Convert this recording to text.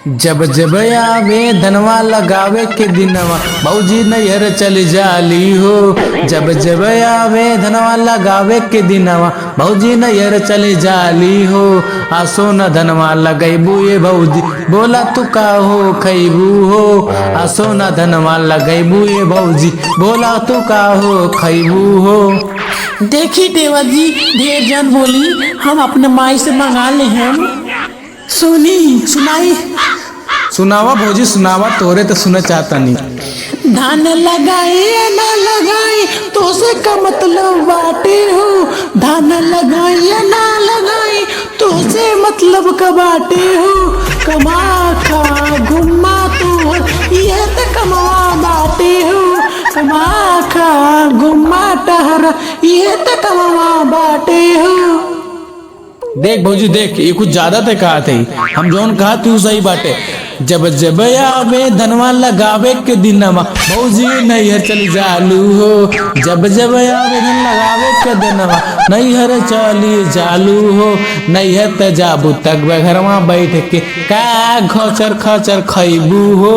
जब जब आवे धनवा लगावे के दिनवा भौजी नैहर चली जाली हो। जब जब आवे धनवा लगावे के दिनवा भौजी नैहर चली जाली हो। आसो न धनवा लगैबू ये भौजी बोला तू का हो खैबू हो। आसो न धनवा लगैबू ये भौजी बोला तू का हो खैबू हो। देखी देवर जी ढेर जन बोली, हम अपने माई से मंगा ले हम। सुनी सुनाई सुनावा भौजी सुनावा, तोरे तो सुना चाहता नहीं। धान लगाए या ना लगाए तो से का मतलब बाटे हो। धान लगाए या ना लगाए तो से मतलब का बाटे हो। कमा खा घुमा तू ये तो कमावा बाटे हो। कमा खा घुमा टहरा ये तो कमावा बाटे हो। देख भौजी देख, ये कुछ ज्यादा ते कहा थे, हम जौन कहा तू सही बाटे। जब जब आवे धनवा लगावे के दिनवा भौजी नैहर चली जालू हो। जब जब आवे धन लगावे के दिनवा नैहर चली जालू हो। नैहर त जाबू तक घरवा बैठ के का खचर खचर खैबू हो।